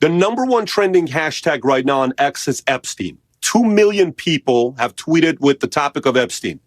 The number one trending hashtag right now on X is Epstein. 2 million people have tweeted with the topic of Epstein.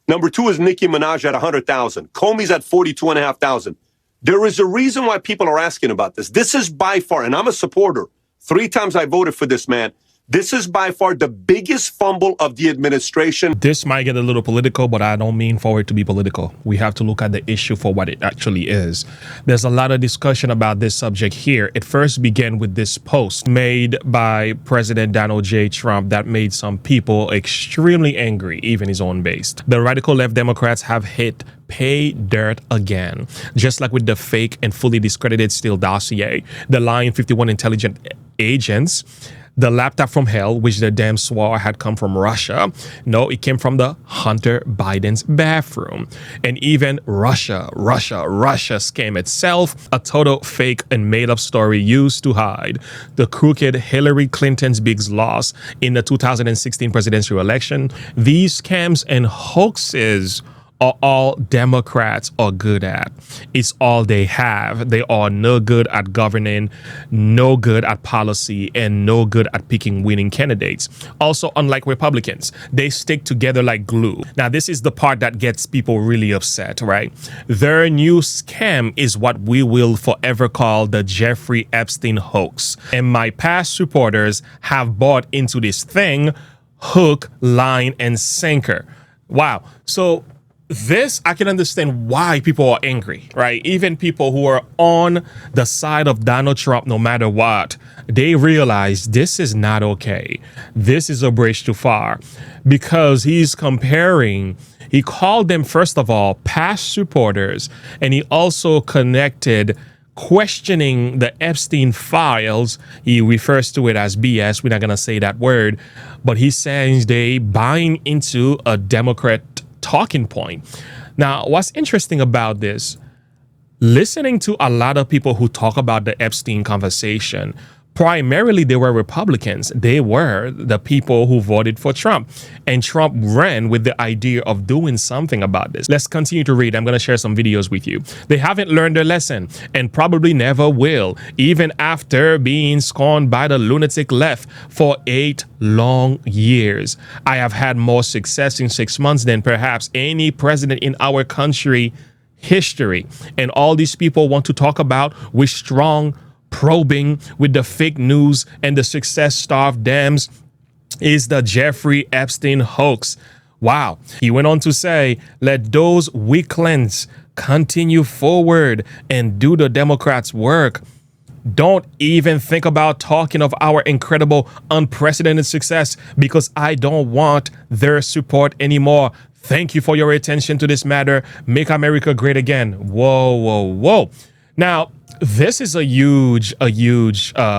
Number two is Nicki Minaj at 100,000. Comey's at 42,500. There is a reason why people are asking about this. This is by far, and I'm a supporter. 3 times I voted for this man. This is by far the biggest fumble of the administration. This might get a little political, but I don't mean for it to be political. We have to look at the issue for what it actually is. There's a lot of discussion about this subject here. It first began with this post made by President Donald J. Trump that made some people extremely angry, even his own base. The radical left Democrats have hit pay dirt again, just like with the fake and fully discredited Steele dossier, the lying 51 intelligence agents, the laptop from hell, which the damn swore had come from Russia. No, it came from the Hunter Biden's bathroom. And even Russia scam itself, a total fake and made-up story used to hide the crooked Hillary Clinton's big loss in the 2016 presidential election. These scams and hoaxes are all Democrats are good at. It's all they have. They are no good at governing, no good at policy, and no good at picking winning candidates. Also, unlike Republicans, they stick together like glue. Now, this is the part that gets people really upset, right? Their new scam is what we will forever call the Jeffrey Epstein hoax. And my past supporters have bought into this thing, hook, line, and sinker. Wow. So this, I can understand why people are angry, right? Even people who are on the side of Donald Trump, no matter what, they realize this is not okay. This is a bridge too far, because he's comparing, he called them, first of all, past supporters, and he also connected questioning the Epstein files. He refers to it as BS. We're not going to say that word, but he says they buying into a Democrat talking point. Now, what's interesting about this, listening to a lot of people who talk about the Epstein conversation, primarily they were Republicans. They were the people who voted for Trump. And Trump ran with the idea of doing something about this. Let's continue to read. I'm going to share some videos with you. They haven't learned their lesson and probably never will, even after being scorned by the lunatic left for 8 long years. I have had more success in 6 months than perhaps any president in our country history. And all these people want to talk about with strong probing with the fake news and the success-starved Dems is the Jeffrey Epstein hoax. Wow. He went on to say, let those weaklings continue forward and do the Democrats' work. Don't even think about talking of our incredible, unprecedented success, because I don't want their support anymore. Thank you for your attention to this matter. Make America great again. Whoa. Now, this is a huge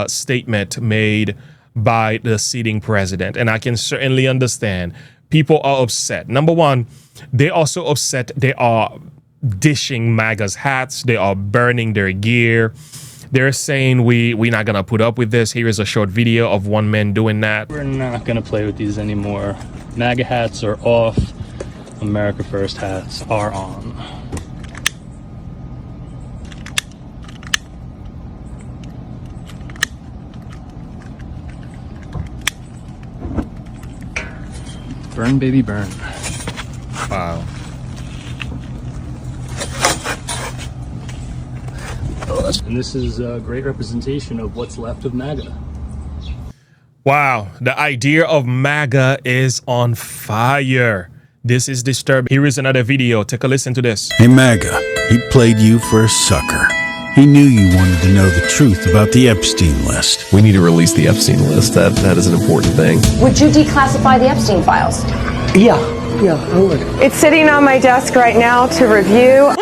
statement made by the sitting president, and I can certainly understand people are upset. Number one, they're also upset. They are dishing MAGA's hats. They are burning their gear. They're saying we're not gonna put up with this. Here is a short video of one man doing that. We're not gonna play with these anymore. MAGA hats are off. America First hats are on. Burn, baby, burn. Wow. And this is a great representation of what's left of MAGA. Wow. The idea of MAGA is on fire. This is disturbing. Here is another video. Take a listen to this. Hey, MAGA, he played you for a sucker. He knew you wanted to know the truth about the Epstein list. We need to release the Epstein list. That is an important thing. Would you declassify the Epstein files? Yeah, I would. It's sitting on my desk right now to review.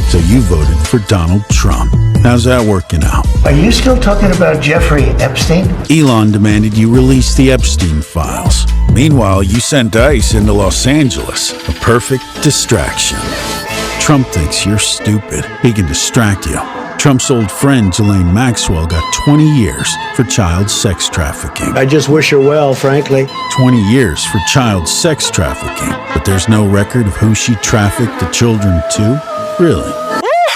So you voted for Donald Trump. How's that working out? Are you still talking about Jeffrey Epstein? Elon demanded you release the Epstein files. Meanwhile, you sent ICE into Los Angeles. A perfect distraction. Trump thinks you're stupid. He can distract you. Trump's old friend, Ghislaine Maxwell, got 20 years for child sex trafficking. I just wish her well, frankly. 20 years for child sex trafficking. But there's no record of who she trafficked the children to? Really?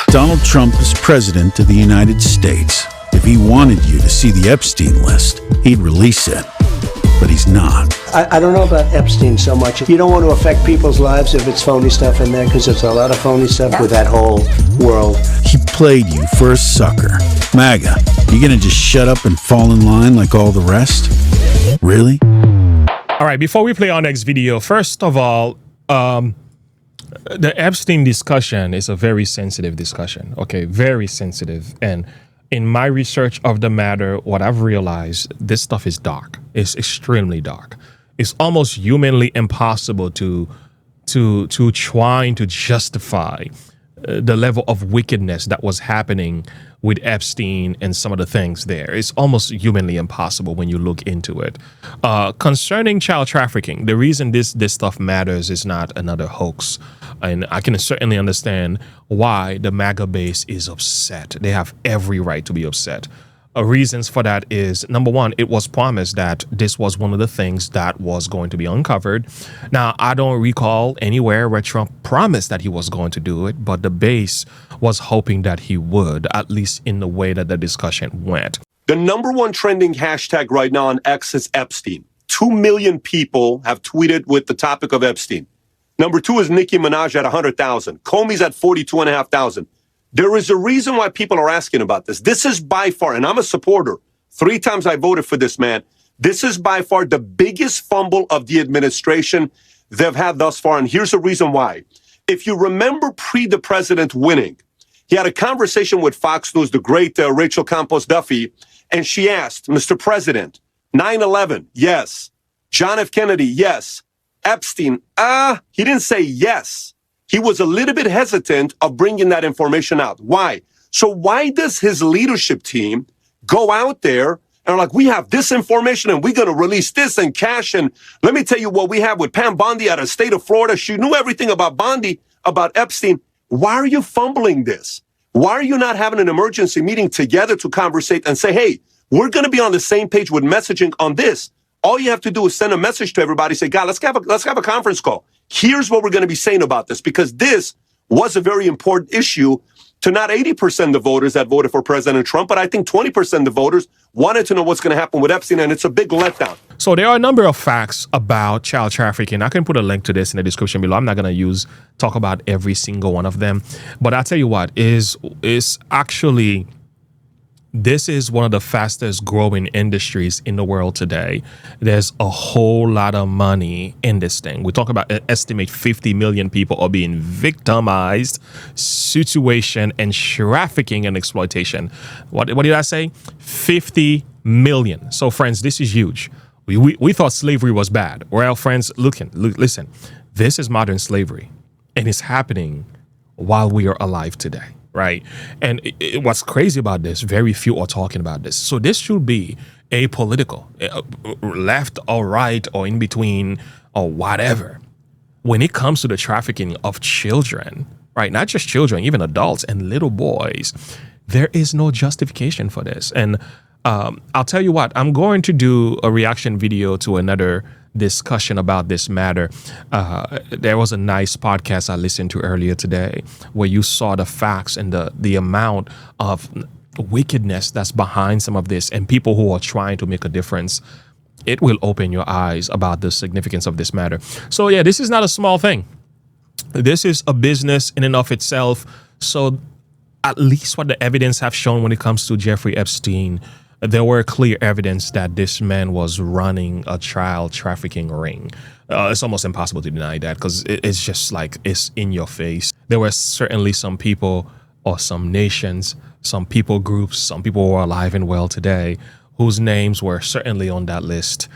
Donald Trump is president of the United States. If he wanted you to see the Epstein list, he'd release it. But he's not. I don't know about Epstein so much. You don't want to affect people's lives if it's phony stuff in there, because there's a lot of phony stuff with that whole world. He played you for a sucker. MAGA, you gonna just shut up and fall in line like all the rest? Really? All right, before we play our next video, first of all, the Epstein discussion is a very sensitive discussion, okay? Very sensitive. And in my research of the matter, what I've realized, this stuff is dark. It's extremely dark. It's almost humanly impossible to trying to justify the level of wickedness that was happening with Epstein and some of the things there. It's almost humanly impossible when you look into it. Concerning child trafficking, the reason this stuff matters is not another hoax. And I can certainly understand why the MAGA base is upset. They have every right to be upset. Reasons for that is, number one, it was promised that this was one of the things that was going to be uncovered. Now, I don't recall anywhere where Trump promised that he was going to do it, but the base was hoping that he would, at least in the way that the discussion went. The number one trending hashtag right now on X is Epstein. 2 million people have tweeted with the topic of Epstein. Number two is Nicki Minaj at 100,000. Comey's at 42,500. There is a reason why people are asking about this. This is by far, and I'm a supporter. 3 times I voted for this man. This is by far the biggest fumble of the administration they've had thus far. And here's the reason why. If you remember the president winning, he had a conversation with Fox News, the great Rachel Campos Duffy, and she asked, Mr. President, 9/11, yes. John F. Kennedy, yes. Epstein, he didn't say yes. He was a little bit hesitant of bringing that information out. Why? So why does his leadership team go out there and are like, we have this information and we're going to release this and cash? And let me tell you what we have with Pam Bondi out of the state of Florida. She knew everything about Bondi, about Epstein. Why are you fumbling this? Why are you not having an emergency meeting together to conversate and say, hey, we're going to be on the same page with messaging on this? All you have to do is send a message to everybody, say, God, let's have a conference call. Here's what we're going to be saying about this, because this was a very important issue to not 80% of the voters that voted for President Trump, but I think 20% of the voters wanted to know what's going to happen with Epstein, and it's a big letdown. So there are a number of facts about child trafficking. I can put a link to this in the description below. I'm not going to talk about every single one of them, but I'll tell you what is actually... This is one of the fastest growing industries in the world today. There's a whole lot of money in this thing. We talk about estimate 50 million people are being victimized, situation and trafficking and exploitation. What did I say? 50 million. So friends, this is huge. We thought slavery was bad. Well, friends, listen, this is modern slavery, and it's happening while we are alive today. Right. And what's crazy about this, very few are talking about this. So this should be apolitical, left or right or in between or whatever. When it comes to the trafficking of children, right, not just children, even adults and little boys, there is no justification for this. And I'll tell you what, I'm going to do a reaction video to another discussion about this matter. There was a nice podcast I listened to earlier today where you saw the facts and the amount of wickedness that's behind some of this and people who are trying to make a difference. It will open your eyes about the significance of this matter. So yeah, this is not a small thing. This is a business in and of itself. So at least what the evidence have shown when it comes to Jeffrey Epstein, there were clear evidence that this man was running a child trafficking ring. It's almost impossible to deny that because it's just like it's in your face. There were certainly some people or some nations, some people groups, some people who are alive and well today whose names were certainly on that list.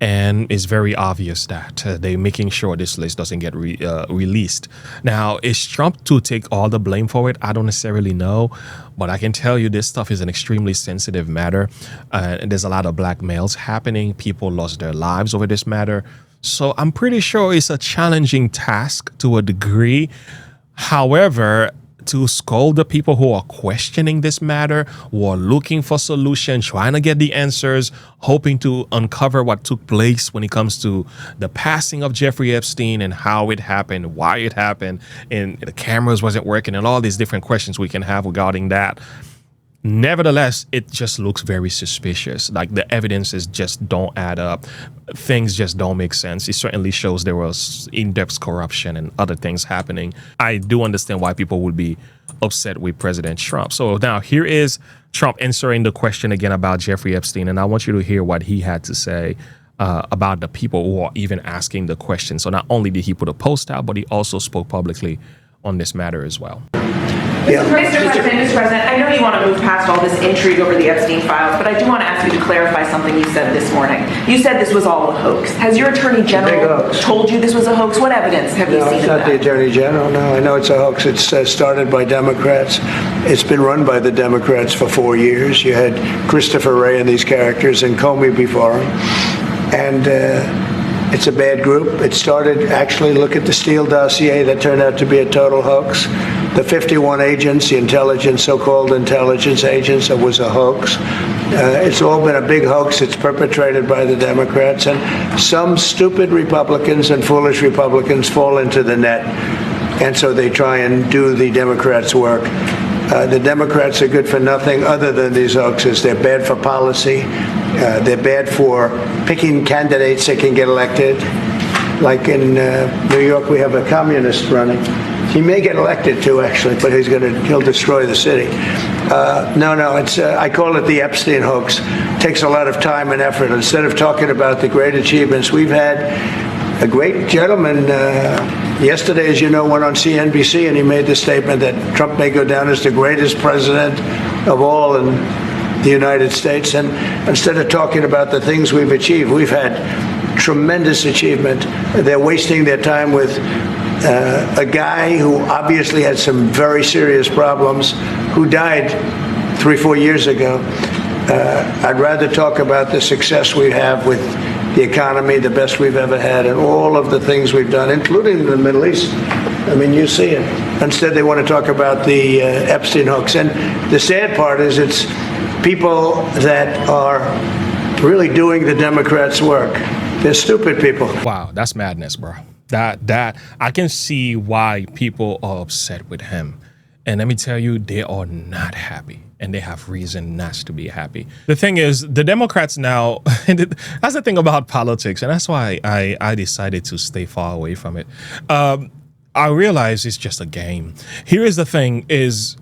And it's very obvious that they're making sure this list doesn't get released. Now, is Trump to take all the blame for it? I don't necessarily know, but I can tell you this stuff is an extremely sensitive matter. And there's a lot of blackmails happening. People lost their lives over this matter. So I'm pretty sure it's a challenging task to a degree. However, to scold the people who are questioning this matter, who are looking for solutions, trying to get the answers, hoping to uncover what took place when it comes to the passing of Jeffrey Epstein and how it happened, why it happened, and the cameras wasn't working, and all these different questions we can have regarding that. Nevertheless, it just looks very suspicious. Like the evidences just don't add up. Things just don't make sense. It certainly shows there was in-depth corruption and other things happening. I do understand why people would be upset with President Trump. So now here is Trump answering the question again about Jeffrey Epstein. And I want you to hear what he had to say about the people who are even asking the question. So not only did he put a post out, but he also spoke publicly on this matter as well. Mr. President, I know you want to move past all this intrigue over the Epstein files, but I do want to ask you to clarify something you said this morning. You said this was all a hoax. Has your Attorney General told you this was a hoax? What evidence have you seen of that? No, it's not the Attorney General. No, I know it's a hoax. It's started by Democrats. It's been run by the Democrats for 4 years. You had Christopher Wray and these characters and Comey before him. And it's a bad group. It started, actually, look at the Steele dossier that turned out to be a total hoax. The 51 agents, the intelligence, so-called intelligence agents, it was a hoax. It's all been a big hoax. It's perpetrated by the Democrats. And some stupid Republicans and foolish Republicans fall into the net. And so they try and do the Democrats' work. The Democrats are good for nothing other than these hoaxes. They're bad for policy. They're bad for picking candidates that can get elected. Like in New York, we have a communist running. He may get elected too, actually, but he'll destroy the city. It's I call it the Epstein hoax. It takes a lot of time and effort. Instead of talking about the great achievements we've had, a great gentleman yesterday, as you know, went on CNBC and he made the statement that Trump may go down as the greatest president of all in the United States. And instead of talking about the things we've achieved, we've had tremendous achievement. They're wasting their time with a guy who obviously had some very serious problems, who died 3-4 years ago. I'd rather talk about the success we have with the economy, the best we've ever had, and all of the things we've done, including the Middle East. I mean, you see it. Instead, they want to talk about the Epstein hoax. And the sad part is it's people that are really doing the Democrats' work. They're stupid people. Wow, that's madness, bro. That I can see why people are upset with him. And let me tell you, they are not happy. And they have reason not to be happy. The thing is, the Democrats now, and that's the thing about politics, and that's why I decided to stay far away from it. I realize it's just a game. Here is the thing is,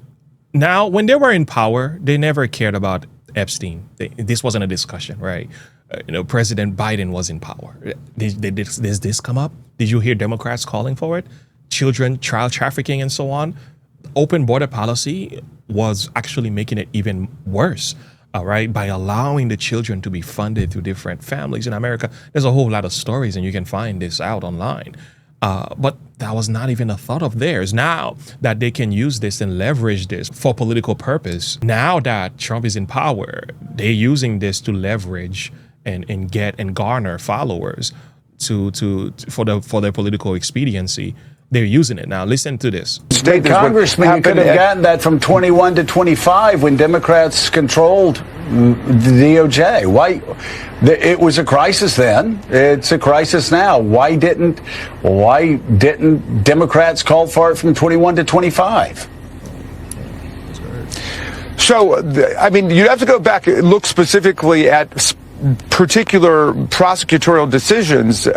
now, when they were in power, they never cared about Epstein. This wasn't a discussion, right? President Biden was in power. Did this come up? Did you hear Democrats calling for it? Child trafficking and so on. Open border policy was actually making it even worse, all right, by allowing the children to be funded through different families in America. There's a whole lot of stories, and you can find this out online. But that was not even a thought of theirs. Now that they can use this and leverage this for political purpose, now that Trump is in power, they're using this to leverage and get and garner followers for their political expediency. They're using it now. Listen to this. State Congressman, you could have gotten that from 21 to 25 when Democrats controlled the DOJ. Why? It was a crisis then. It's a crisis now. Why didn't Democrats call for it from 21 to 25? So, I mean, you'd have to go back and look specifically at particular prosecutorial decisions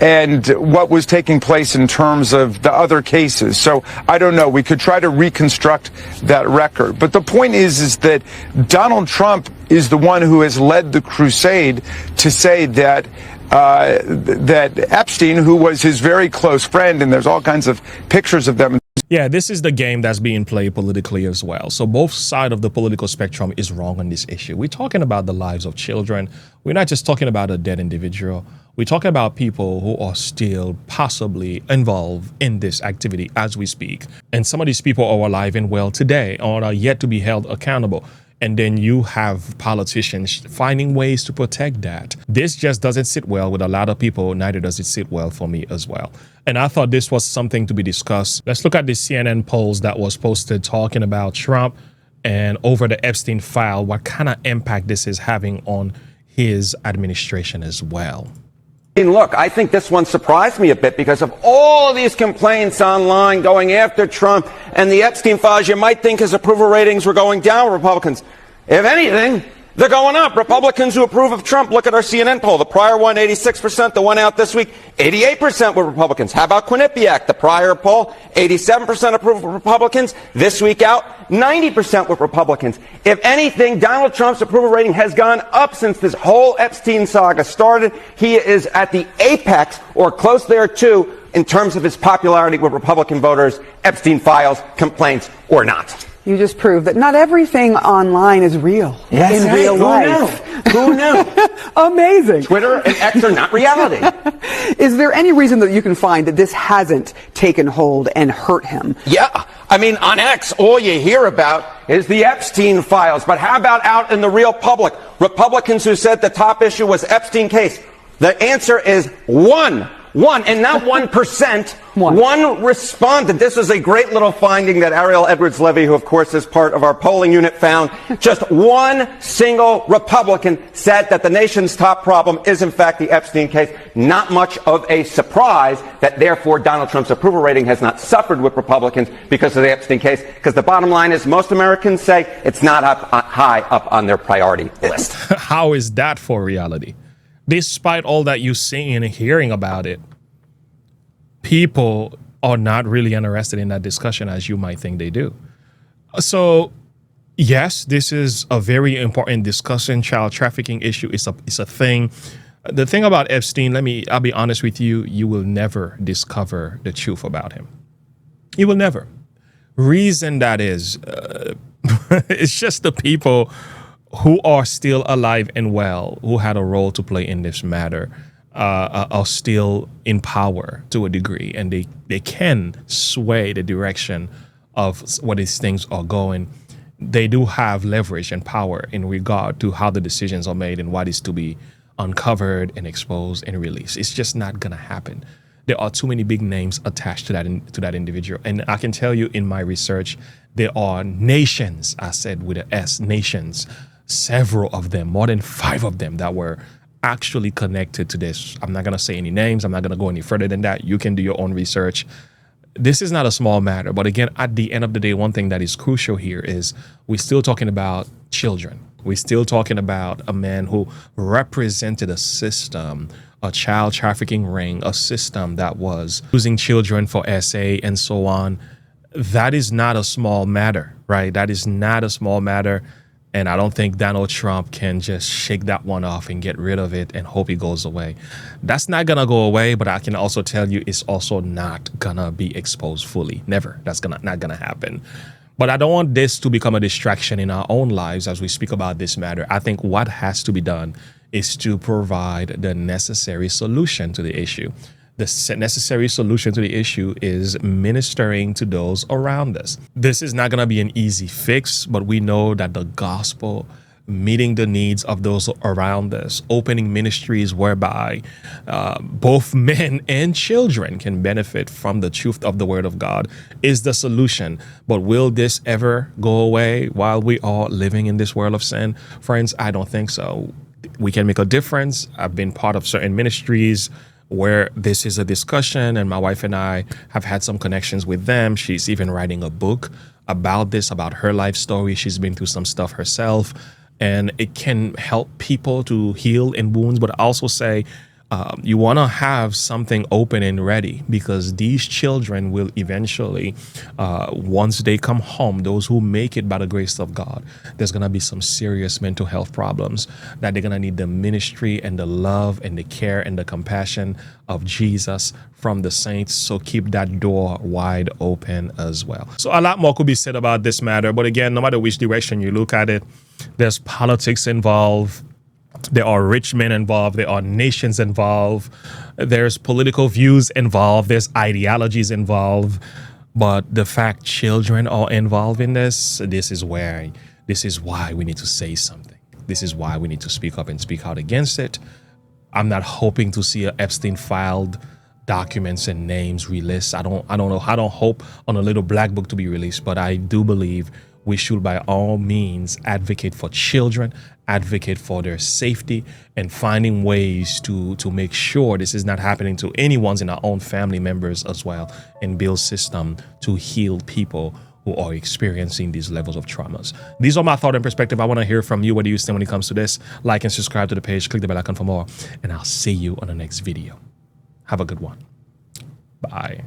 and what was taking place in terms of the other cases. So I don't know. We could try to reconstruct that record. But the point is that Donald Trump is the one who has led the crusade to say that that Epstein, who was his very close friend, and there's all kinds of pictures of them. Yeah, this is the game that's being played politically as well. So both sides of the political spectrum is wrong on this issue. We're talking about the lives of children. We're not just talking about a dead individual. We're talking about people who are still possibly involved in this activity as we speak. And some of these people are alive and well today or are yet to be held accountable. And then you have politicians finding ways to protect that. This just doesn't sit well with a lot of people. Neither does it sit well for me as well. And I thought this was something to be discussed. Let's look at the CNN polls that was posted talking about Trump and over the Epstein file, what kind of impact this is having on his administration as well. Look, I think this one surprised me a bit because of all of these complaints online going after Trump and the Epstein files. You might think his approval ratings were going down with Republicans. If anything, they're going up. Republicans who approve of Trump, look at our CNN poll. The prior one, 86%. The one out this week, 88% were Republicans. How about Quinnipiac? The prior poll, 87% approve of Republicans. This week out, 90% with Republicans. If anything, Donald Trump's approval rating has gone up since this whole Epstein saga started. He is at the apex, or close there too, in terms of his popularity with Republican voters, Epstein files, complaints, or not. You just proved that not everything online is real in real life. Who knew? Amazing. Twitter and X are not reality. Is there any reason that you can find that this hasn't taken hold and hurt him? Yeah. I mean, on X, all you hear about is the Epstein files. But how about out in the real public? Republicans who said the top issue was Epstein case. The answer is one, and not 1%. One responded. This is a great little finding that Ariel Edwards-Levy, who of course is part of our polling unit, found. Just one single Republican said that the nation's top problem is in fact the Epstein case. Not much of a surprise that therefore Donald Trump's approval rating has not suffered with Republicans because of the Epstein case. Because the bottom line is most Americans say it's not high up on their priority list. How is that for reality? Despite all that you seeing and hearing about it, people are not really interested in that discussion as you might think they do. So, yes, this is a very important discussion. Child trafficking issue is a thing. The thing about Epstein, I'll be honest with you, you will never discover the truth about him. You will never. Reason that is, it's just the people who are still alive and well, who had a role to play in this matter, are still in power to a degree, and they can sway the direction of what these things are going. They do have leverage and power in regard to how the decisions are made and what is to be uncovered and exposed and released. It's just not going to happen. There are too many big names attached to that individual. And I can tell you in my research, there are nations, I said with an S, nations, several of them, more than 5 of them that were actually connected to this. I'm not going to say any names. I'm not going to go any further than that. You can do your own research. This is not a small matter. But again, at the end of the day, one thing that is crucial here is we're still talking about children. We're still talking about a man who represented a system, a child trafficking ring, a system that was using children for SA and so on. That is not a small matter, right? That is not a small matter. And I don't think Donald Trump can just shake that one off and get rid of it and hope it goes away. That's not going to go away, but I can also tell you it's also not going to be exposed fully. Never. That's not going to happen. But I don't want this to become a distraction in our own lives as we speak about this matter. I think what has to be done is to provide the necessary solution to the issue. The necessary solution to the issue is ministering to those around us. This is not going to be an easy fix, but we know that the gospel, meeting the needs of those around us, opening ministries whereby both men and children can benefit from the truth of the word of God is the solution. But will this ever go away while we are living in this world of sin? Friends, I don't think so. We can make a difference. I've been part of certain ministries where this is a discussion, and my wife and I have had some connections with them. She's even writing a book about this, about her life story. She's been through some stuff herself, and it can help people to heal in wounds, but also say, you want to have something open and ready, because these children will eventually, once they come home, those who make it by the grace of God, there's going to be some serious mental health problems that they're going to need the ministry and the love and the care and the compassion of Jesus from the saints. So keep that door wide open as well. So a lot more could be said about this matter. But again, no matter which direction you look at it, there's politics involved. There are rich men involved. There are nations involved. There's political views involved. There's ideologies involved. But the fact children are involved in this is why we need to say something. This is why we need to speak up and speak out against it. I'm not hoping to see Epstein filed documents and names released. I don't hope on a little black book to be released, but I do believe we should by all means advocate for children, advocate for their safety, and finding ways to make sure this is not happening to anyone's in our own family members as well, and build system to heal people who are experiencing these levels of traumas. These are my thought and perspective. I want to hear from you. What do you think when it comes to this? Like and subscribe to the page, click the bell icon for more, and I'll see you on the next video. Have a good one. Bye.